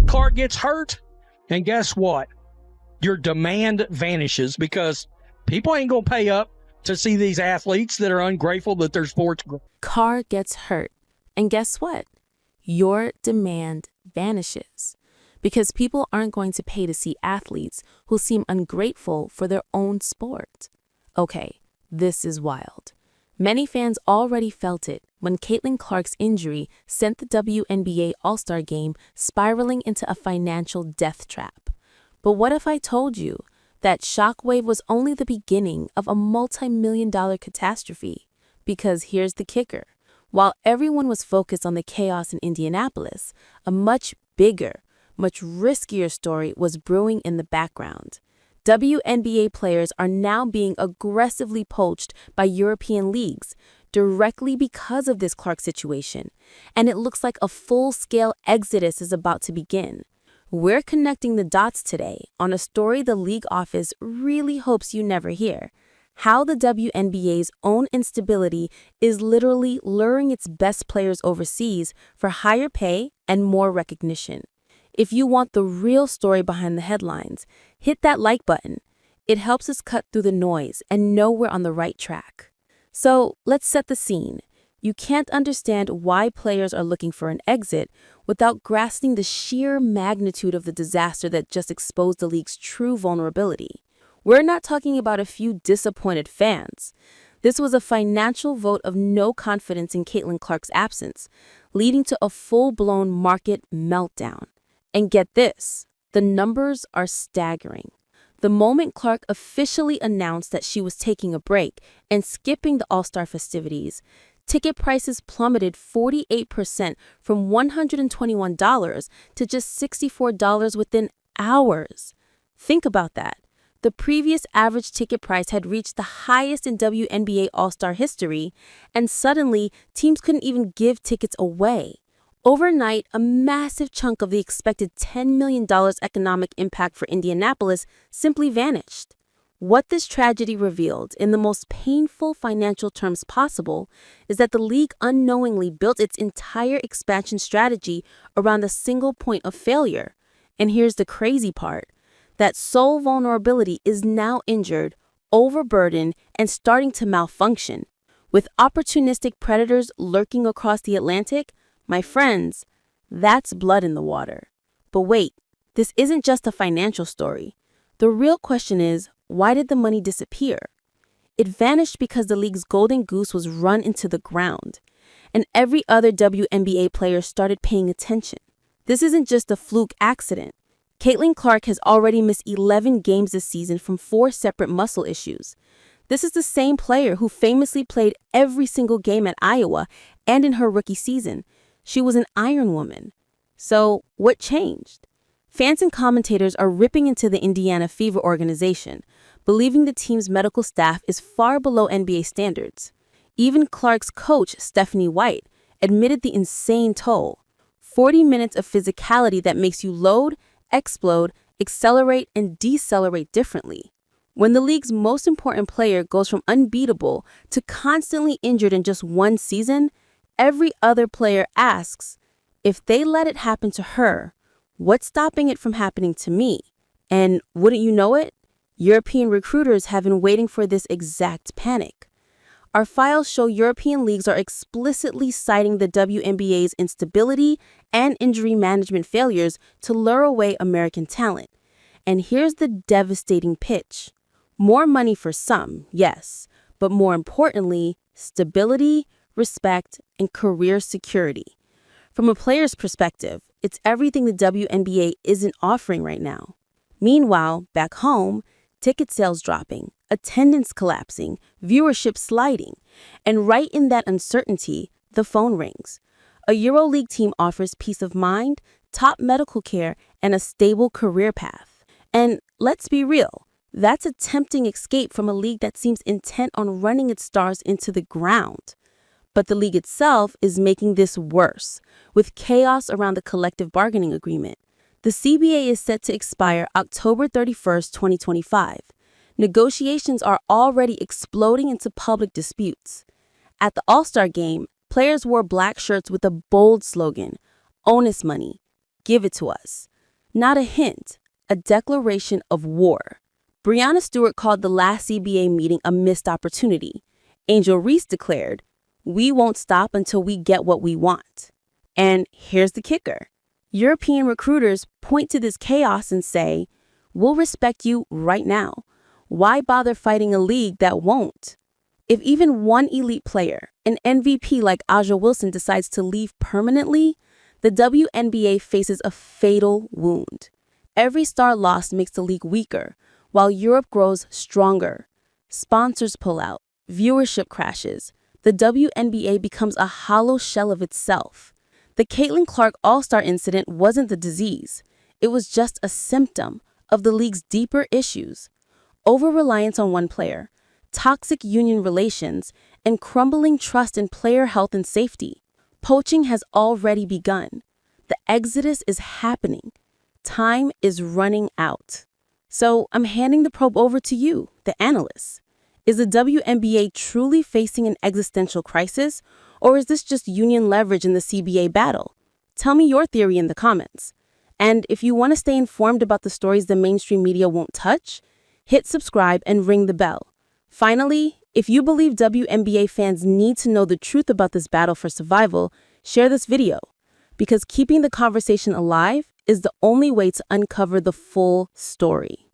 Clark gets hurt, and guess what? Your demand vanishes because people ain't going to pay up to see these athletes that are ungrateful that their sports. Carr gets hurt, and guess what? Your demand vanishes because people aren't going to pay to see athletes who seem ungrateful for their own sport. Okay, this is wild. Many fans already felt it when Caitlin Clark's injury sent the WNBA All-Star Game spiraling into a financial death trap. But what if I told you that shockwave was only the beginning of a multi-million-dollar catastrophe? Because here's the kicker. While everyone was focused on the chaos in Indianapolis, a much bigger, much riskier story was brewing in the background. WNBA players are now being aggressively poached by European leagues directly because of this Clark situation, and it looks like a full-scale exodus is about to begin. We're connecting the dots today on a story the league office really hopes you never hear: how the WNBA's own instability is literally luring its best players overseas for higher pay and more recognition. If you want the real story behind the headlines, hit that like button. It helps us cut through the noise and know we're on the right track. So let's set the scene. You can't understand why players are looking for an exit without grasping the sheer magnitude of the disaster that just exposed the league's true vulnerability. We're not talking about a few disappointed fans. This was a financial vote of no confidence in Caitlin Clark's absence, leading to a full-blown market meltdown. And get this, the numbers are staggering. The moment Clark officially announced that she was taking a break and skipping the All-Star festivities, ticket prices plummeted 48% from $121 to just $64 within hours. Think about that. The previous average ticket price had reached the highest in WNBA All-Star history, and suddenly teams couldn't even give tickets away. Overnight, a massive chunk of the expected $10 million economic impact for Indianapolis simply vanished. What this tragedy revealed, in the most painful financial terms possible, is that the league unknowingly built its entire expansion strategy around a single point of failure. And here's the crazy part. That sole vulnerability is now injured, overburdened, and starting to malfunction. With opportunistic predators lurking across the Atlantic, my friends, that's blood in the water. But wait, this isn't just a financial story. The real question is, why did the money disappear? It vanished because the league's golden goose was run into the ground, and every other WNBA player started paying attention. This isn't just a fluke accident. Caitlin Clark has already missed 11 games this season from 4 separate muscle issues. This is the same player who famously played every single game at Iowa and in her rookie season. She was an Iron Woman. So what changed? Fans and commentators are ripping into the Indiana Fever organization, believing the team's medical staff is far below NBA standards. Even Clark's coach, Stephanie White, admitted the insane toll: 40 minutes of physicality that makes you load, explode, accelerate, and decelerate differently. When the league's most important player goes from unbeatable to constantly injured in just one season, every other player asks, if they let it happen to her, what's stopping it from happening to me? And wouldn't you know it? European recruiters have been waiting for this exact panic. Our files show European leagues are explicitly citing the WNBA's instability and injury management failures to lure away American talent. And here's the devastating pitch. More money for some, yes, but more importantly, stability, respect, and career security. From a player's perspective, it's everything the WNBA isn't offering right now. Meanwhile, back home, ticket sales dropping, attendance collapsing, viewership sliding, and right in that uncertainty, the phone rings. A EuroLeague team offers peace of mind, top medical care, and a stable career path. And let's be real, that's a tempting escape from a league that seems intent on running its stars into the ground. But the league itself is making this worse, with chaos around the collective bargaining agreement. The CBA is set to expire October 31st, 2025. Negotiations are already exploding into public disputes. At the All-Star Game, players wore black shirts with a bold slogan, "Onus money, give it to us." Not a hint, a declaration of war. Breonna Stewart called the last CBA meeting a missed opportunity. Angel Reese declared, "We won't stop until we get what we want." And here's the kicker. European recruiters point to this chaos and say, "We'll respect you right now. Why bother fighting a league that won't?" If even one elite player, an MVP like Aja Wilson, decides to leave permanently, the WNBA faces a fatal wound. Every star lost makes the league weaker, while Europe grows stronger. Sponsors pull out, viewership crashes. The WNBA becomes a hollow shell of itself. The Caitlin Clark All-Star incident wasn't the disease. It was just a symptom of the league's deeper issues. Over-reliance on one player, toxic union relations, and crumbling trust in player health and safety. Poaching has already begun. The exodus is happening. Time is running out. So I'm handing the probe over to you, the analysts. Is the WNBA truly facing an existential crisis, or is this just union leverage in the CBA battle? Tell me your theory in the comments. And if you want to stay informed about the stories the mainstream media won't touch, hit subscribe and ring the bell. Finally, if you believe WNBA fans need to know the truth about this battle for survival, share this video, because keeping the conversation alive is the only way to uncover the full story.